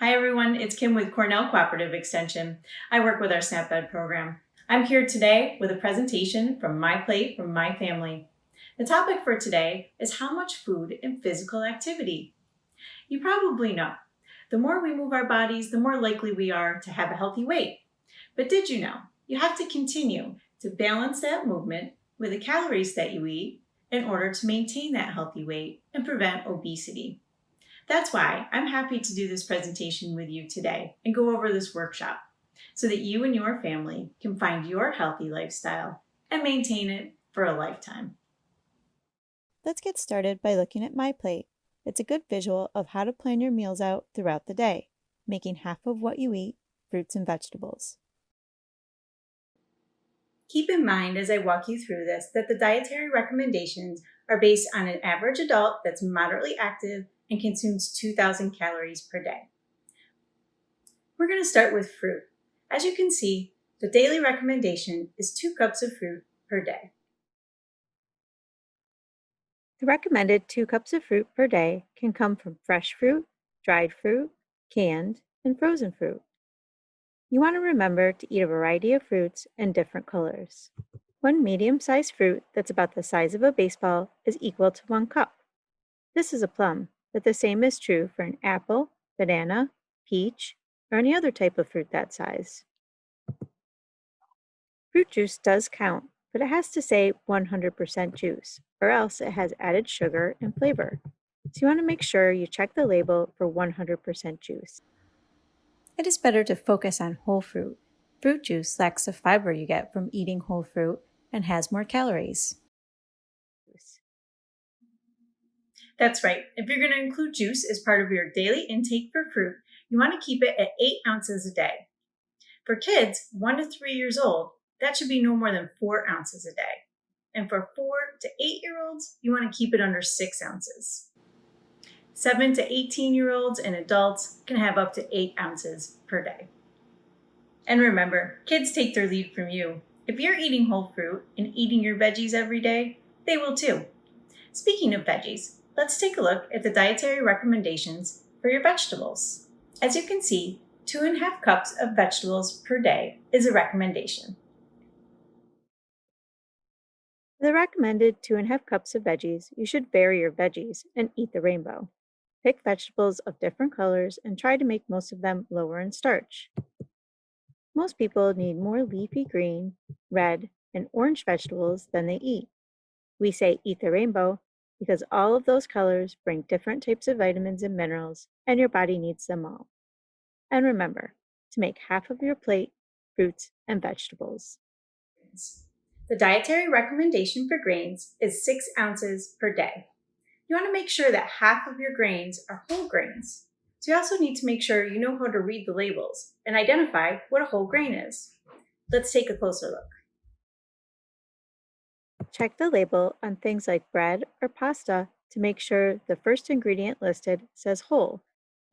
Hi everyone, it's Kim with Cornell Cooperative Extension. I work with our SNAP-Ed program. I'm here today with a presentation from MyPlate from my family. The topic for today is how much food and physical activity. You probably know, the more we move our bodies, the more likely we are to have a healthy weight. But did you know, you have to continue to balance that movement with the calories that you eat in order to maintain that healthy weight and prevent obesity. That's why I'm happy to do this presentation with you today and go over this workshop so that you and your family can find your healthy lifestyle and maintain it for a lifetime. Let's get started by looking at MyPlate. It's a good visual of how to plan your meals out throughout the day, making half of what you eat fruits and vegetables. Keep in mind as I walk you through this that the dietary recommendations are based on an average adult that's moderately active and consumes 2,000 calories per day. We're going to start with fruit. As you can see, the daily recommendation is 2 cups of fruit per day. The recommended 2 cups of fruit per day can come from fresh fruit, dried fruit, canned, and frozen fruit. You want to remember to eat a variety of fruits in different colors. One medium-sized fruit that's about the size of a baseball is equal to 1 cup. This is a plum, but the same is true for an apple, banana, peach, or any other type of fruit that size. Fruit juice does count, but it has to say 100% juice, or else it has added sugar and flavor. So you want to make sure you check the label for 100% juice. It is better to focus on whole fruit. Fruit juice lacks the fiber you get from eating whole fruit and has more calories. That's right. If you're going to include juice as part of your daily intake for fruit, you want to keep it at 8 ounces a day. For kids 1 to 3 years old, that should be no more than 4 ounces a day. And for 4 to 8-year-olds, you want to keep it under 6 ounces. 7 to 18-year-olds and adults can have up to 8 ounces per day. And remember, kids take their lead from you. If you're eating whole fruit and eating your veggies every day, they will too. Speaking of veggies, let's take a look at the dietary recommendations for your vegetables. As you can see, 2.5 cups of vegetables per day is a recommendation. For the recommended 2.5 cups of veggies, you should vary your veggies and eat the rainbow. Pick vegetables of different colors and try to make most of them lower in starch. Most people need more leafy green, red, and orange vegetables than they eat. We say eat the rainbow because all of those colors bring different types of vitamins and minerals, and your body needs them all. And remember to make half of your plate fruits and vegetables. The dietary recommendation for grains is 6 ounces per day. You want to make sure that half of your grains are whole grains. So you also need to make sure you know how to read the labels and identify what a whole grain is. Let's take a closer look. Check the label on things like bread or pasta to make sure the first ingredient listed says whole,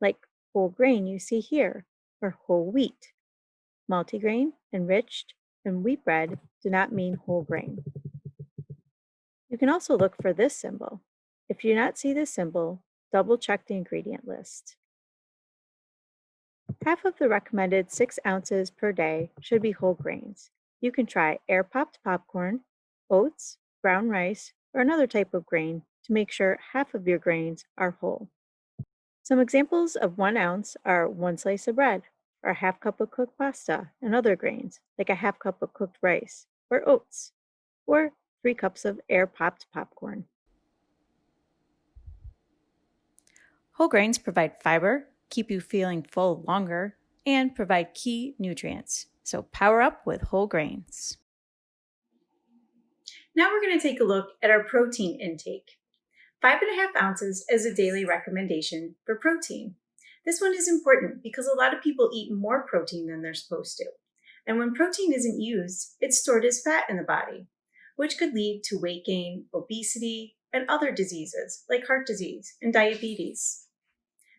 like whole grain you see here, or whole wheat. Multigrain, enriched, and wheat bread do not mean whole grain. You can also look for this symbol. If you do not see this symbol, double check the ingredient list. Half of the recommended 6 ounces per day should be whole grains. You can try air-popped popcorn, oats, brown rice, or another type of grain to make sure half of your grains are whole. Some examples of 1 ounce are 1 slice of bread, or a half cup of cooked pasta and other grains, like a half cup of cooked rice, or oats, or 3 cups of air-popped popcorn. Whole grains provide fiber, keep you feeling full longer, and provide key nutrients. So power up with whole grains. Now we're going to take a look at our protein intake. 5.5 ounces is a daily recommendation for protein. This one is important because a lot of people eat more protein than they're supposed to. And when protein isn't used, it's stored as fat in the body, which could lead to weight gain, obesity, and other diseases like heart disease and diabetes.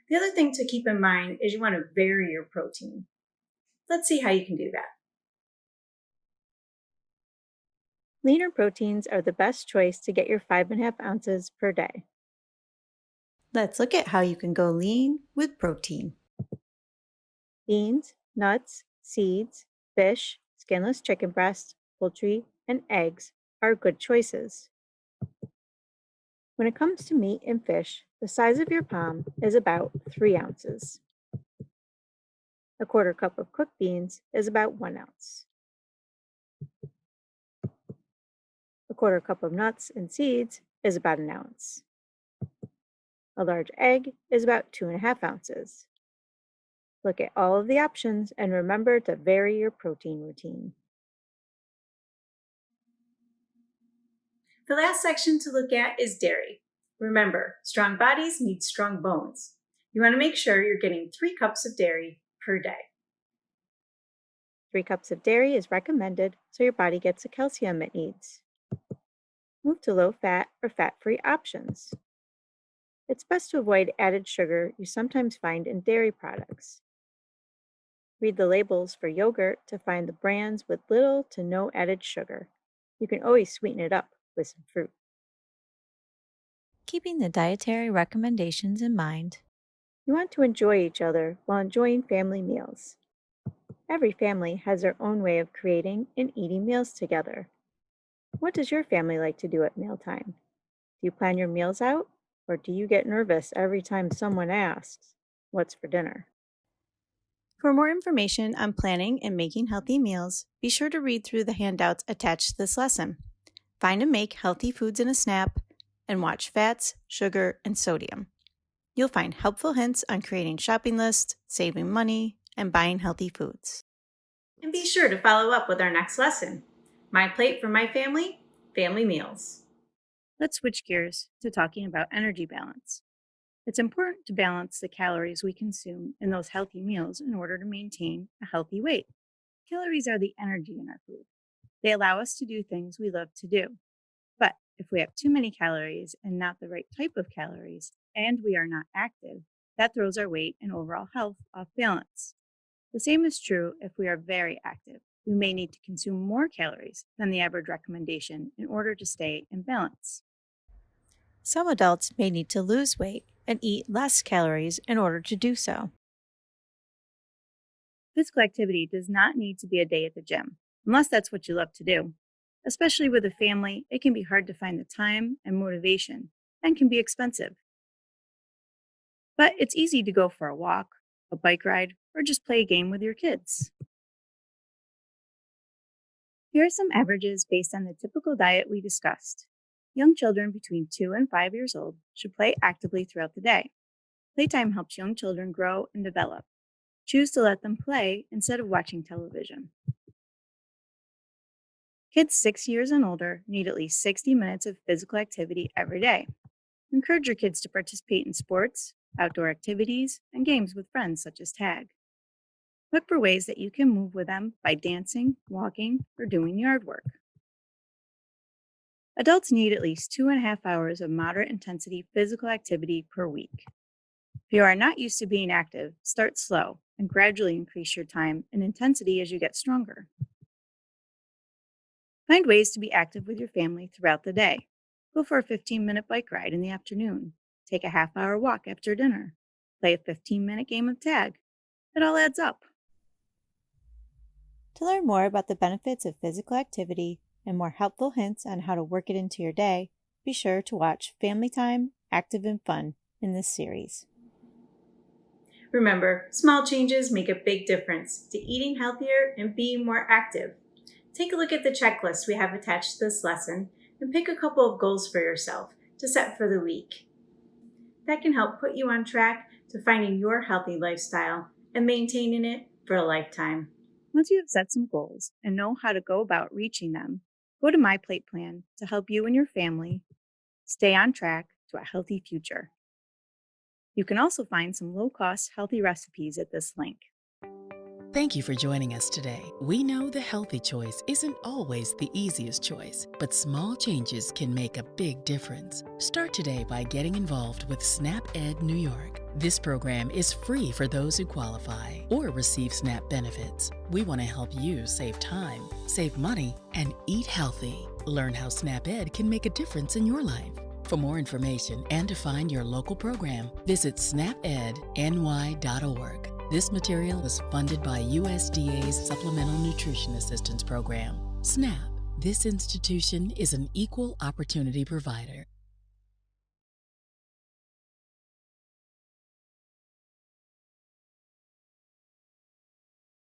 The other thing to keep in mind is you want to vary your protein. Let's see how you can do that. Leaner proteins are the best choice to get your 5.5 ounces per day. Let's look at how you can go lean with protein. Beans, nuts, seeds, fish, skinless chicken breasts, poultry, and eggs are good choices. When it comes to meat and fish, the size of your palm is about 3 ounces. A quarter cup of cooked beans is about 1 ounce. A quarter cup of nuts and seeds is about an ounce. A large egg is about 2.5 ounces. Look at all of the options and remember to vary your protein routine. The last section to look at is dairy. Remember, strong bodies need strong bones. You want to make sure you're getting 3 cups of dairy per day. 3 cups of dairy is recommended so your body gets the calcium it needs. Move to low fat or fat free options. It's best to avoid added sugar you sometimes find in dairy products. Read the labels for yogurt to find the brands with little to no added sugar. You can always sweeten it up with some fruit. Keeping the dietary recommendations in mind, you want to enjoy each other while enjoying family meals. Every family has their own way of creating and eating meals together. What does your family like to do at mealtime? Do you plan your meals out, or do you get nervous every time someone asks, "What's for dinner?" For more information on planning and making healthy meals, be sure to read through the handouts attached to this lesson. Find and make healthy foods in a snap, and watch fats, sugar, and sodium. You'll find helpful hints on creating shopping lists, saving money, and buying healthy foods. And be sure to follow up with our next lesson. My plate for my family, family meals. Let's switch gears to talking about energy balance. It's important to balance the calories we consume in those healthy meals in order to maintain a healthy weight. Calories are the energy in our food. They allow us to do things we love to do. But if we have too many calories and not the right type of calories, and we are not active, that throws our weight and overall health off balance. The same is true if we are very active. We may need to consume more calories than the average recommendation in order to stay in balance. Some adults may need to lose weight and eat less calories in order to do so. Physical activity does not need to be a day at the gym, unless that's what you love to do. Especially with a family, it can be hard to find the time and motivation, and can be expensive. But it's easy to go for a walk, a bike ride, or just play a game with your kids. Here are some averages based on the typical diet we discussed. Young children between 2 and 5 years old should play actively throughout the day. Playtime helps young children grow and develop. Choose to let them play instead of watching television. Kids 6 years and older need at least 60 minutes of physical activity every day. Encourage your kids to participate in sports, outdoor activities, and games with friends such as tag. Look for ways that you can move with them by dancing, walking, or doing yard work. Adults need at least 2.5 hours of moderate intensity physical activity per week. If you are not used to being active, start slow and gradually increase your time and intensity as you get stronger. Find ways to be active with your family throughout the day. Go for a 15-minute bike ride in the afternoon. Take a half-hour walk after dinner. Play a 15-minute game of tag. It all adds up. To learn more about the benefits of physical activity and more helpful hints on how to work it into your day, be sure to watch Family Time, Active and Fun in this series. Remember, small changes make a big difference to eating healthier and being more active. Take a look at the checklist we have attached to this lesson and pick a couple of goals for yourself to set for the week. That can help put you on track to finding your healthy lifestyle and maintaining it for a lifetime. Once you have set some goals and know how to go about reaching them, go to MyPlate Plan to help you and your family stay on track to a healthy future. You can also find some low-cost healthy recipes at this link. Thank you for joining us today. We know the healthy choice isn't always the easiest choice, but small changes can make a big difference. Start today by getting involved with SNAP Ed New York. This program is free for those who qualify or receive SNAP benefits. We want to help you save time, save money, and eat healthy. Learn how SNAP Ed can make a difference in your life. For more information and to find your local program, visit snapedny.org. This material is funded by USDA's Supplemental Nutrition Assistance Program. SNAP. This institution is an equal opportunity provider.